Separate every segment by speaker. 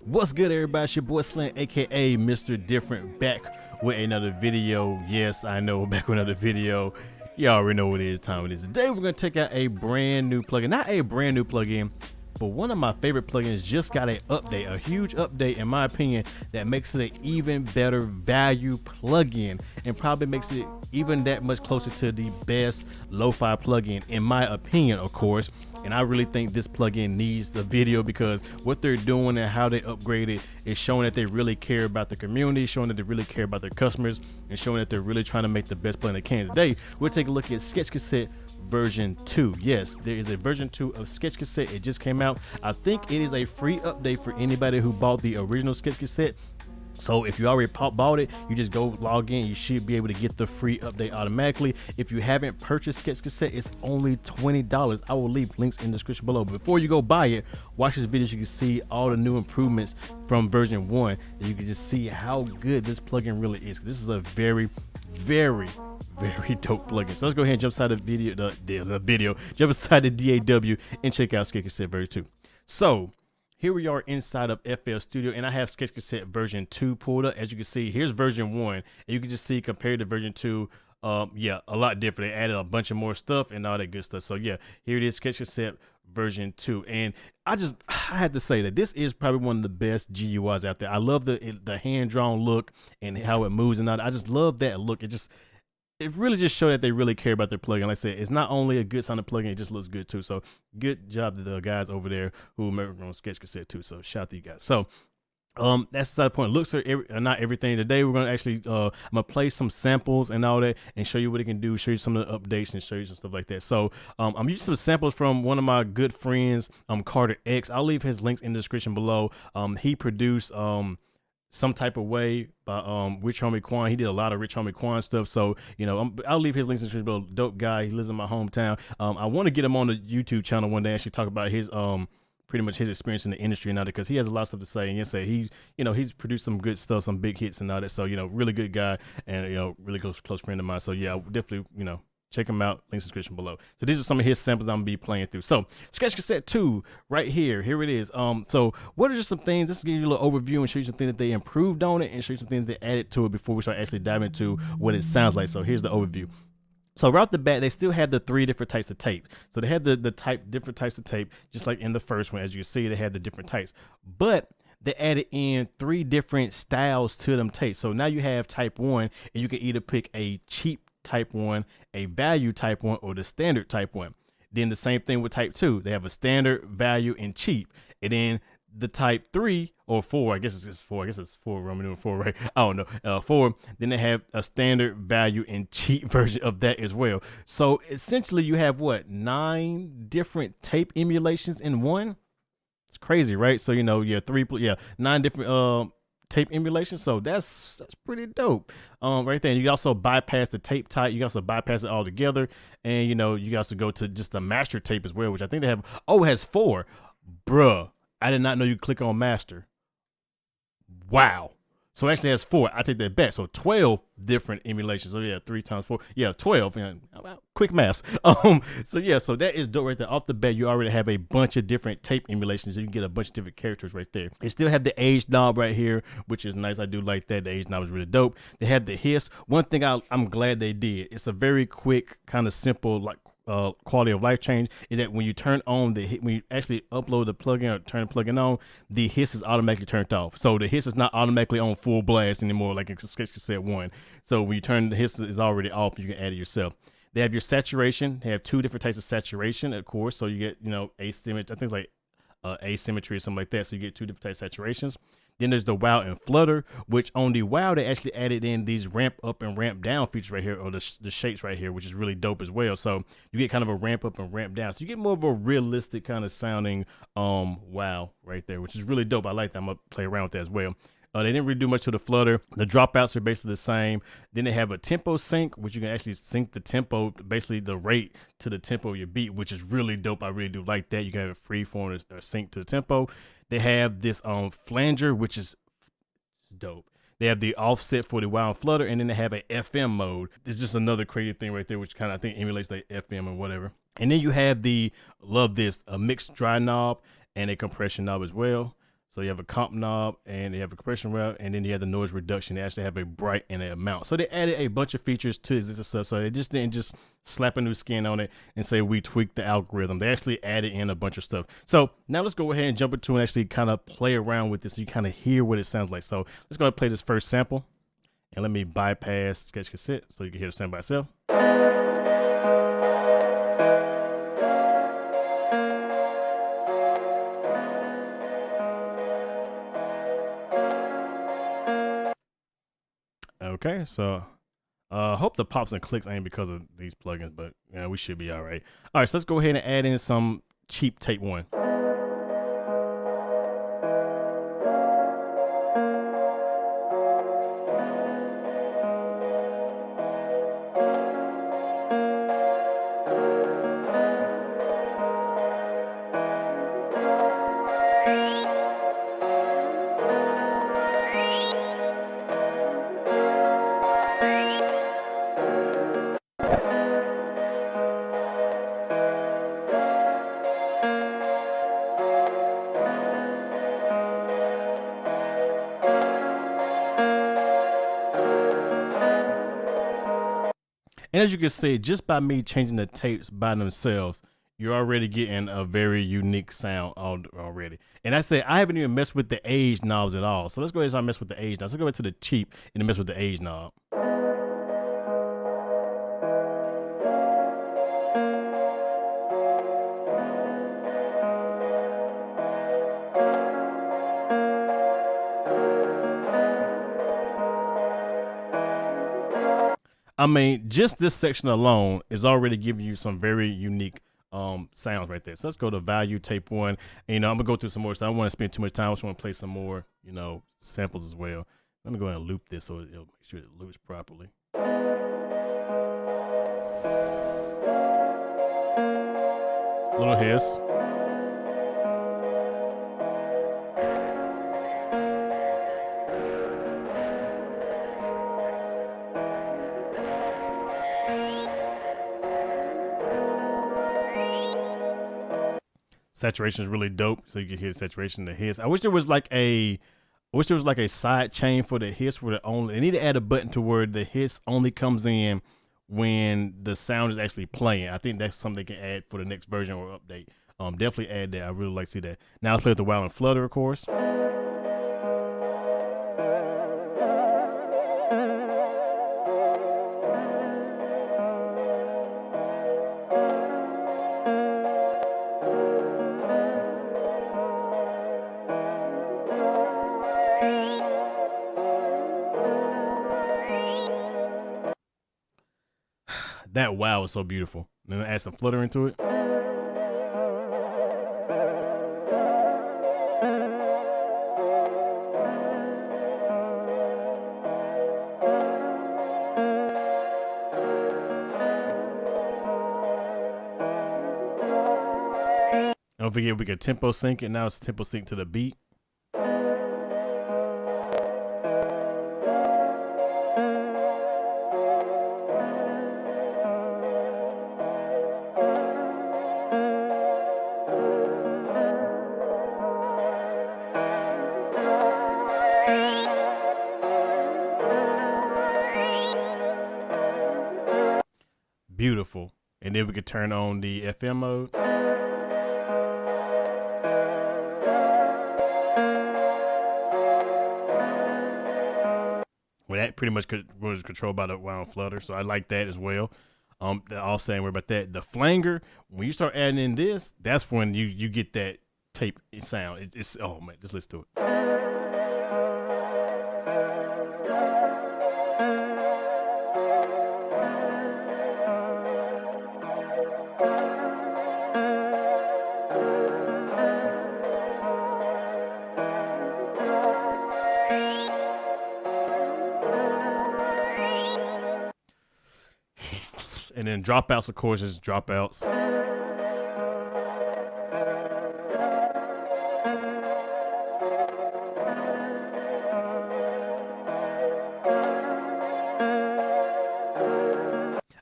Speaker 1: What's good, everybody? It's your boy Slant, aka Mr. Different, back with another video. Yes, I know, back with another video. You already know what it is, time it is. Today we're gonna take out a brand new plugin, not a brand new plugin, but one of my favorite plugins just got an update, a huge update in my opinion, that makes it an even better value plugin and probably makes it even that much closer to the best lo-fi plugin in my opinion, of course. And I really think this plugin needs the video because what they're doing and how they upgrade it is showing that they really care about the community, showing that they really care about their customers, and showing that they're really trying to make the best plugin they can. Today, we'll take a look at Sketchcassette version 2. Yes, there is a version 2 of Sketchcassette. It just came out. I think it is a free update for anybody who bought the original Sketchcassette. So if you already bought it, you just go log in. You should be able to get the free update automatically. If you haven't purchased Sketchcassette, it's only $20. I will leave links in the description below. But before you go buy it, watch this video so you can see all the new improvements from version 1. And you can just see how good this plugin really is. This is a very dope plugin. So let's go ahead and jump inside the video, jump inside the DAW and check out Sketchcassette version 2. So here we are inside of FL Studio, and I have Sketchcassette version 2 pulled up. As you can see, here's version 1, and you can just see compared to version 2, yeah, a lot different. They added a bunch of more stuff and all that good stuff. So yeah, here it is, Sketchcassette version 2. And I had to say that this is probably one of the best GUIs out there. I love the hand-drawn look and how it moves and all that. I just love that look. It really just showed that they really care about their plugin. Like I said, it's not only a good sounding plugin, it just looks good too. So good job to the guys over there who are on Sketchcassette too. So shout out to you guys. So that's beside the point. Looks are not everything. Today we're gonna actually I'm gonna play some samples and all that and show you what it can do, show you some of the updates and show you some stuff like that. So I'm using some samples from one of my good friends, Carter X. I'll leave his links in the description below. He produced Some Type of Way by Rich Homie Quan. He did a lot of Rich Homie Quan stuff, so you know I'll leave his links in the description below. Dope guy. He lives in my hometown. I want to get him on the YouTube channel one day and actually talk about his pretty much his experience in the industry and all that, because he has a lot of stuff to say. And say he's produced some good stuff, some big hits and all that. So really good guy and really close friend of mine. So yeah, definitely check him out. Links in the description below. So these are some of his samples I'm gonna be playing through. So Sketchcassette 2 right here. Here it is. So what are just some things? Let's give you a little overview and show you something that they improved on it and show you something that they added to it before we start actually diving into what it sounds like. So here's the overview. So right off the bat, they still have the 3 different types of tape. So they have the different types of tape, just like in the first one. As you see, they had the different types, but they added in 3 different styles to them tapes. So now you have type 1, and you can either pick a cheap type 1, a value type 1, or the standard type 1. Then the same thing with type 2. They have a standard, value, and cheap. And then the type 3 or 4, I guess it's 4. I guess it's 4, Roman numeral 4, right? I don't know. 4. Then they have a standard, value, and cheap version of that as well. So essentially, you have what, 9 different tape emulations in one? It's crazy, right? So 9 different tape emulation. So that's pretty dope right there. And you also bypass the tape type. You also bypass it all together, and you also go to just the master tape as well, which I think they have. Oh, it has 4. Bruh, I did not know you could click on master. Wow. So it actually has 4. I take that back. So 12 different emulations. So yeah, 3 times 4. Yeah, 12. Quick math. So yeah, so that is dope right there. Off the bat, you already have a bunch of different tape emulations. So you can get a bunch of different characters right there. They still have the age knob right here, which is nice. I do like that. The age knob is really dope. They have the hiss. One thing I'm glad they did. It's a very quick, kind of simple, like quality of life change, is that when you turn on when you actually upload the plugin or turn the plugin on, the hiss is automatically turned off. So the hiss is not automatically on full blast anymore like in Sketchcassette 1. So when you turn the hiss is already off, you can add it yourself. They have your saturation. They have 2 different types of saturation, of course. So you get asymmetry. I think it's like asymmetry or something like that. So you get 2 different types of saturations. Then there's the wow and flutter, which on the wow they actually added in these ramp up and ramp down features right here, or the shapes right here, which is really dope as well. So you get kind of a ramp up and ramp down. So you get more of a realistic kind of sounding wow right there, which is really dope. I like that. I'm gonna play around with that as well. They didn't really do much to the flutter. The dropouts are basically the same. Then they have a tempo sync, which you can actually sync the tempo, basically the rate to the tempo of your beat, which is really dope. I really do like that. You can have it free form or sync to the tempo. They have this Flanger, which is dope. They have the offset for the wow and flutter, and then they have a FM mode. It's just another crazy thing right there, which kind of I think emulates like FM or whatever. And then you have a mixed dry knob and a compression knob as well. So you have a comp knob and you have a compression route, and then you have the noise reduction. They actually have a bright and an amount. So they added a bunch of features to this stuff. So they just didn't just slap a new skin on it and say we tweaked the algorithm. They actually added in a bunch of stuff. So now let's go ahead and jump into and actually kind of play around with this so you kind of hear what it sounds like. So let's go ahead and play this first sample. And let me bypass sketch cassette so you can hear the sound by itself. Okay, so hope the pops and clicks ain't because of these plugins, but yeah, we should be all right. All right, so let's go ahead and add in some cheap tape one. And as you can see, just by me changing the tapes by themselves, you're already getting a very unique sound already. And I say I haven't even messed with the age knobs at all. So let's go ahead and start mess with the age knobs. So go back to the cheap and mess with the age knob. I mean, just this section alone is already giving you some very unique sounds right there. So let's go to value tape one. And, I'm gonna go through some more stuff. I don't want to spend too much time. I just want to play some more, samples as well. Let me go ahead and loop this so it'll make sure it loops properly. Little hiss. Saturation is really dope, so you can hear the saturation, the hiss. I wish there was like a side chain for the hiss where they need to add a button to where the hiss only comes in when the sound is actually playing. I think that's something they can add for the next version or update. Definitely add that. I really like to see that. Now let's play with the wow and flutter, of course. That wow is so beautiful. Then add some flutter into it. Don't forget we can tempo sync it. Now it's tempo sync to the beat. Beautiful. And then we could turn on the FM mode. Well, that pretty much was controlled by the wow and flutter, so I like that as well. All saying we're about that. The flanger, when you start adding in this, that's when you get that tape sound. It's oh man, just listen to it. And then dropouts, of course, is dropouts.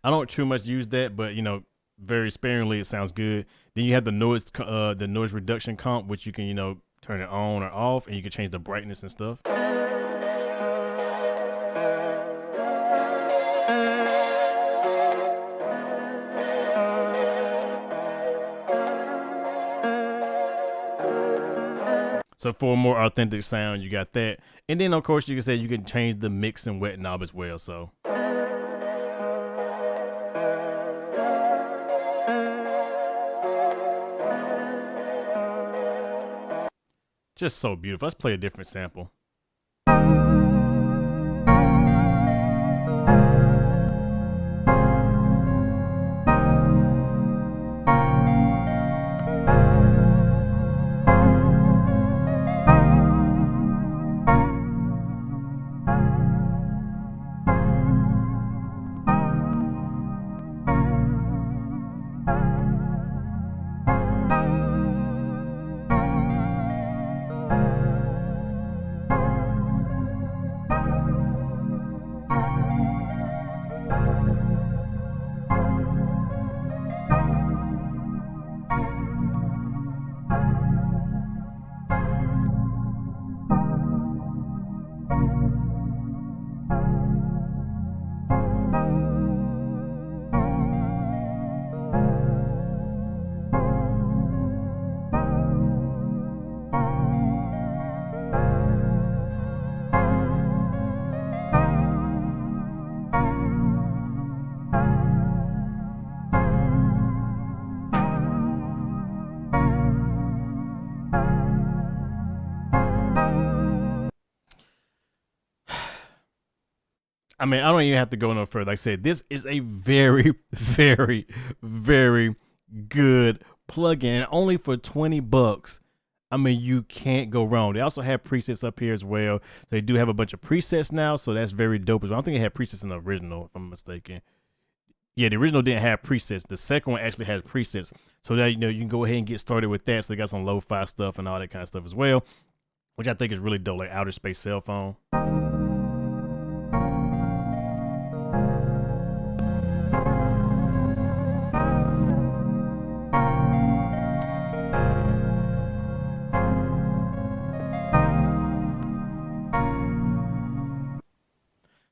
Speaker 1: I don't too much use that, but very sparingly, it sounds good. Then you have the noise reduction comp, which you can turn it on or off, and you can change the brightness and stuff. So for a more authentic sound, you got that. And then of course you can say you can change the mix and wet knob as well. So just so beautiful. Let's play a different sample. I mean, I don't even have to go no further. Like I said, this is a very, very, very good plugin. Only for 20 bucks. I mean, you can't go wrong. They also have presets up here as well. They do have a bunch of presets now, so that's very dope as well. I don't think they had presets in the original, if I'm mistaken. Yeah, the original didn't have presets. The second one actually has presets. So that, you know, you can go ahead and get started with that. So they got some lo-fi stuff and all that kind of stuff as well, which I think is really dope, like outer space cell phone.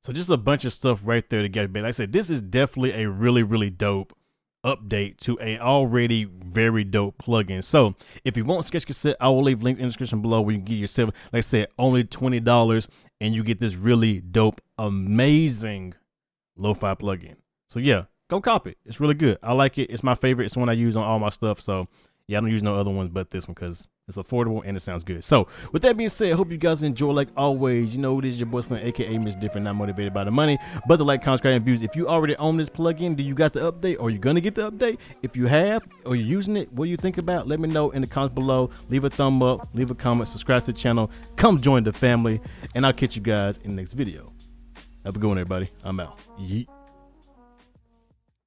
Speaker 1: So just a bunch of stuff right there to get. But like I said, this is definitely a really, really dope update to a already very dope plugin. So if you want Sketch Cassette, I will leave links in the description below where you can get yourself, like I said, only $20, and you get this really dope, amazing lo-fi plugin. So yeah, go cop it. It's really good. I like it. It's my favorite. It's the one I use on all my stuff. So yeah, I don't use no other ones but this one because it's affordable and it sounds good. So with that being said, I hope you guys enjoy. Like always, you know, it is your boy Slim, aka Mr. Different, not motivated by the money, but the like, comment, subscribe, and views. If you already own this plugin, do you got the update, or you gonna get the update? If you have, or you're using it, what do you think about? Let me know in the comments below. Leave a thumb up, leave a comment, subscribe to the channel, come join the family, and I'll catch you guys in the next video. Have a good one, everybody. I'm out. Yeet.